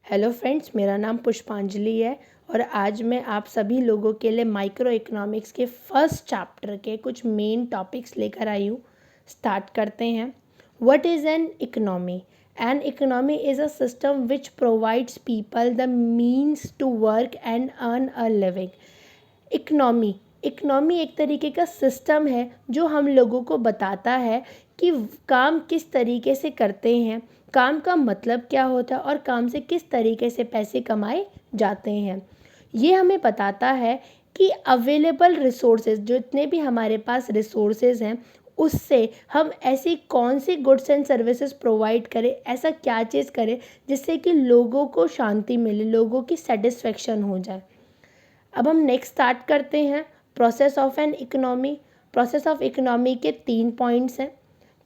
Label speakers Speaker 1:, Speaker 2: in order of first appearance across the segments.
Speaker 1: Hello friends, मेरा नाम पुष्पांजलि है और आज मैं आप सभी लोगों के लिए माइक्रो इकोनॉमिक्स के फर्स्ट चैप्टर के कुछ मेन टॉपिक्स लेकर आई हूँ। स्टार्ट करते हैं। What is an economy? An economy is a system which provides people the means to work and earn a living. Economy एक तरीके का सिस्टम है जो हम लोगों को बताता है कि काम किस तरीके से करते हैं, काम का मतलब क्या होता है और काम से किस तरीके से पैसे कमाए जाते हैं। ये हमें बताता है कि अवेलेबल रिसोर्सेज, जितने भी हमारे पास रिसोर्सेज हैं, उससे हम ऐसी कौन सी गुड्स एंड सर्विसेज प्रोवाइड करें, ऐसा क्या चीज़ करें जिससे कि लोगों को शांति मिले, लोगों की सेटिस्फेक्शन हो जाए। अब हम नेक्स्ट स्टार्ट करते हैं। Process of an economy. Process of economy के 3 पॉइंट्स हैं।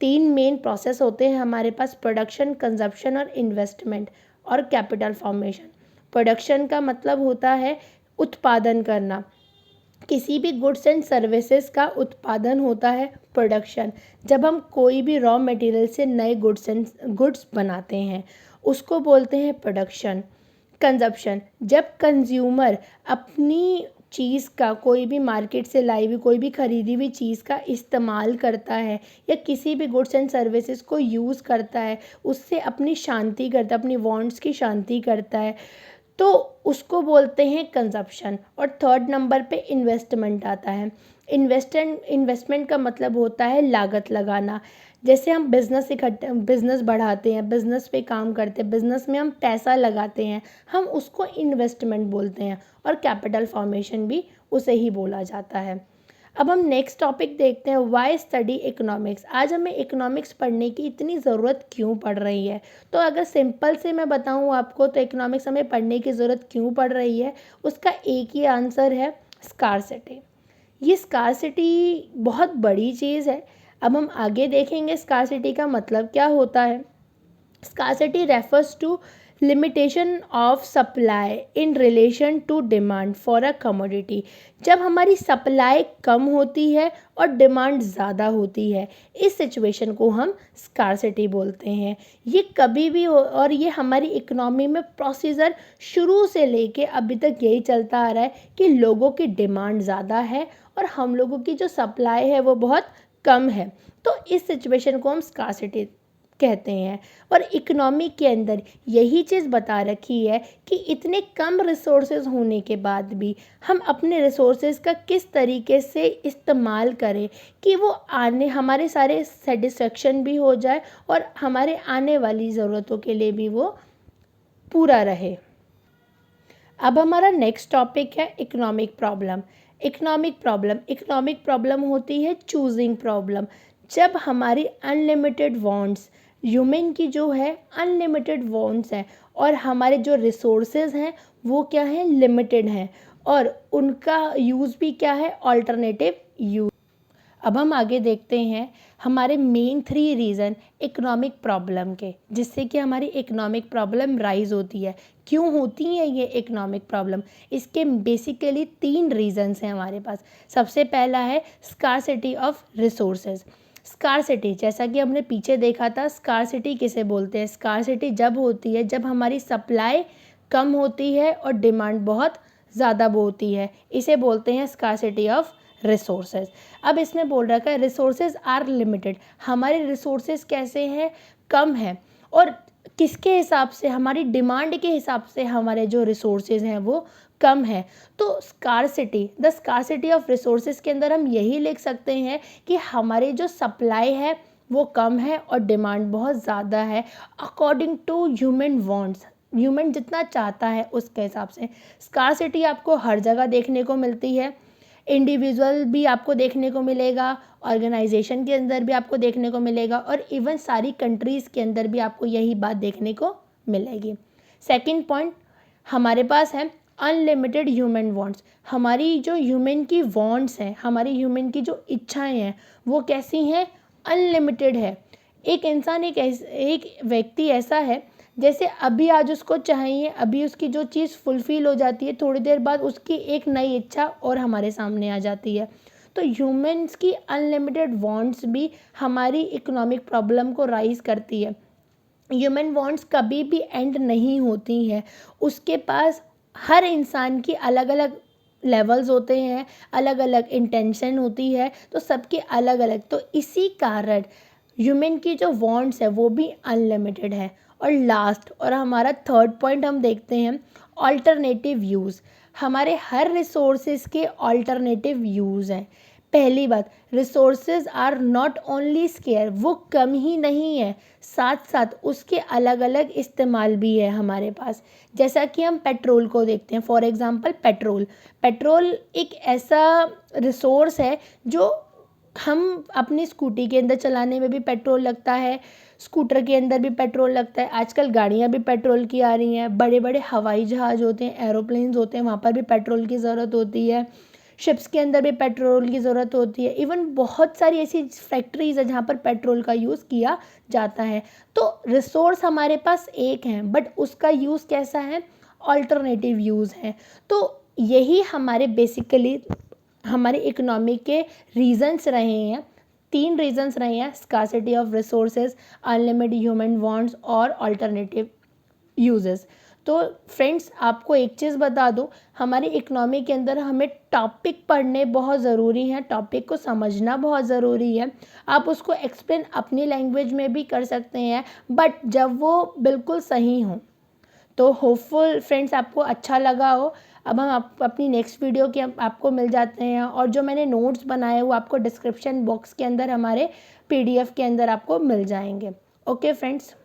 Speaker 1: 3 मेन प्रोसेस होते हैं हमारे पास: प्रोडक्शन, कंजप्शन और इन्वेस्टमेंट और कैपिटल फॉर्मेशन। प्रोडक्शन का मतलब होता है उत्पादन करना। किसी भी गुड्स एंड सर्विसेज का उत्पादन होता है प्रोडक्शन। जब हम कोई भी रॉ मटेरियल से नए गुड्स बनाते हैं, उसको बोलते हैं प्रोडक्शन। कंजप्शन, जब कंज्यूमर अपनी चीज़ का, कोई भी मार्केट से लाई हुई, कोई भी खरीदी हुई चीज़ का इस्तेमाल करता है या किसी भी गुड्स एंड सर्विसेज को यूज़ करता है, उससे अपनी शांति करता है, अपनी वांट्स की शांति करता है, तो उसको बोलते हैं कंजप्शन। और थर्ड नंबर पे इन्वेस्टमेंट आता है। इन्वेस्टमेंट का मतलब होता है लागत लगाना। जैसे हम बिज़नेस बढ़ाते हैं, बिज़नेस पे काम करते हैं, बिज़नेस में हम पैसा लगाते हैं, हम उसको इन्वेस्टमेंट बोलते हैं। और कैपिटल फॉर्मेशन भी उसे ही बोला जाता है। अब हम नेक्स्ट टॉपिक देखते हैं, वाई स्टडी इकोनॉमिक्स। आज हमें इकोनॉमिक्स पढ़ने की इतनी ज़रूरत क्यों पड़ रही है? तो अगर सिंपल से मैं बताऊं आपको, तो इकोनॉमिक्स हमें पढ़ने की ज़रूरत क्यों पड़ रही है, उसका एक ही आंसर है: स्कार्सिटी। ये स्कार्सिटी बहुत बड़ी चीज़ है। अब हम आगे देखेंगे स्कार्सिटी का मतलब क्या होता है। Scarcity refers to limitation of supply in relation to demand for a commodity। जब हमारी सप्लाई कम होती है और डिमांड ज़्यादा होती है, इस सिचुएशन को हम स्कार्सिटी बोलते हैं। ये कभी भी हो, और ये हमारी इकोनॉमी में प्रोसीजर शुरू से लेके अभी तक यही चलता आ रहा है कि लोगों की डिमांड ज़्यादा है और हम लोगों की जो सप्लाई है वो बहुत कम है। तो इस सिचुएशन को हम स्कार्सिटी कहते हैं। और इकोनॉमी के अंदर यही चीज़ बता रखी है कि इतने कम रिसोर्सेज होने के बाद भी हम अपने रिसोर्सेज का किस तरीके से इस्तेमाल करें कि वो आने हमारे सारे सेटिस्फेक्शन भी हो जाए और हमारे आने वाली ज़रूरतों के लिए भी वो पूरा रहे। अब हमारा नेक्स्ट टॉपिक है इकोनॉमिक प्रॉब्लम। इकोनॉमिक प्रॉब्लम होती है चूजिंग प्रॉब्लम। जब हमारी अनलिमिटेड वांट्स, ह्यूमन की जो है अनलिमिटेड वांट्स हैं और हमारे जो रिसोर्सेज हैं वो क्या हैं, लिमिटेड हैं, और उनका यूज़ भी क्या है, ऑल्टरनेटिव यूज़। अब हम आगे देखते हैं हमारे मेन 3 रीज़न इकोनॉमिक प्रॉब्लम के, जिससे कि हमारी इकोनॉमिक प्रॉब्लम राइज होती है। क्यों होती है ये इकोनॉमिक प्रॉब्लम? इसके बेसिकली 3 रीज़न्स हैं हमारे पास। सबसे पहला है स्कार्सिटी ऑफ रिसोर्सेज। स्कार्सिटी, जैसा कि हमने पीछे देखा था, स्कार्सिटी किसे बोलते हैं? स्कार्सिटी जब होती है जब हमारी सप्लाई कम होती है और डिमांड बहुत ज़्यादा होती है, इसे बोलते हैं स्कार्सिटी ऑफ रिसोर्सेज। अब इसमें बोल रखा है रिसोर्सेज आर लिमिटेड। हमारे रिसोर्सेज कैसे हैं, कम हैं, और किसके हिसाब से, हमारी डिमांड के हिसाब से हमारे जो रिसोर्सेज हैं वो कम है। तो scarcity, the scarcity of resources के अंदर हम यही लिख सकते हैं कि हमारे जो सप्लाई है वो कम है और डिमांड बहुत ज़्यादा है, according to human wants. Human जितना चाहता है उसके हिसाब से। स्कार्सिटी आपको हर जगह देखने को मिलती है। इंडिविजुअल भी आपको देखने को मिलेगा, ऑर्गेनाइजेशन के अंदर भी आपको देखने को मिलेगा, और इवन सारी कंट्रीज़ के अंदर भी आपको यही बात देखने को मिलेगी। सेकंड पॉइंट हमारे पास है अनलिमिटेड ह्यूमन वांट्स। हमारी जो ह्यूमन की वांट्स हैं, हमारी ह्यूमन की जो इच्छाएं हैं वो कैसी हैं, अनलिमिटेड है। एक इंसान, एक व्यक्ति ऐसा है, जैसे अभी आज उसको चाहिए, अभी उसकी जो चीज़ फुलफ़िल हो जाती है, थोड़ी देर बाद उसकी एक नई इच्छा और हमारे सामने आ जाती है। तो ह्यूमंस की अनलिमिटेड वांट्स भी हमारी इकोनॉमिक प्रॉब्लम को राइज करती है। ह्यूमन वांट्स कभी भी एंड नहीं होती हैं। उसके पास हर इंसान की अलग अलग लेवल्स होते हैं, अलग अलग इंटेंशन होती है, तो सबके अलग अलग, तो इसी कारण ह्यूमन की जो वांट्स है वो भी अनलिमिटेड है। और लास्ट और हमारा थर्ड पॉइंट हम देखते हैं, ऑल्टरनेटिव यूज़। हमारे हर रिसोर्सेज के ऑल्टरनेटिव यूज़ हैं। पहली बात, resources are not only scarce, वो कम ही नहीं है, साथ साथ उसके अलग अलग इस्तेमाल भी है हमारे पास। जैसा कि हम पेट्रोल को देखते हैं, फॉर एग्जांपल पेट्रोल। पेट्रोल एक ऐसा रिसोर्स है जो हम अपनी स्कूटी के अंदर चलाने में भी पेट्रोल लगता है, स्कूटर के अंदर भी पेट्रोल लगता है, आजकल गाड़ियाँ भी पेट्रोल की आ रही हैं, बड़े बड़े हवाई जहाज़ होते हैं, एरोप्लेन्स होते हैं, वहाँ पर भी पेट्रोल की ज़रूरत होती है, शिप्स के अंदर भी पेट्रोल की ज़रूरत होती है, इवन बहुत सारी ऐसी फैक्ट्रीज़ है जहाँ पर पेट्रोल का यूज़ किया जाता है। तो रिसोर्स हमारे पास एक है, बट उसका यूज़ कैसा है, ऑल्टरनेटिव यूज़ है। तो यही हमारे बेसिकली हमारे इकोनॉमी के रीजंस रहे हैं, 3 रीजंस रहे हैं, scarcity of resources, unlimited human wants और अल्टरनेटिव यूजेस। तो फ्रेंड्स, आपको एक चीज़ बता दूं, हमारी इकोनॉमी के अंदर हमें टॉपिक पढ़ने बहुत ज़रूरी हैं, टॉपिक को समझना बहुत ज़रूरी है। आप उसको एक्सप्लेन अपनी लैंग्वेज में भी कर सकते हैं, बट जब वो बिल्कुल सही हो। तो होपफुल फ्रेंड्स आपको अच्छा लगा हो। अब हम अपनी नेक्स्ट वीडियो के आपको मिल जाते हैं, और जो मैंने नोट्स बनाए वो आपको डिस्क्रिप्शन बॉक्स के अंदर हमारे PDF के अंदर आपको मिल जाएंगे। Okay friends.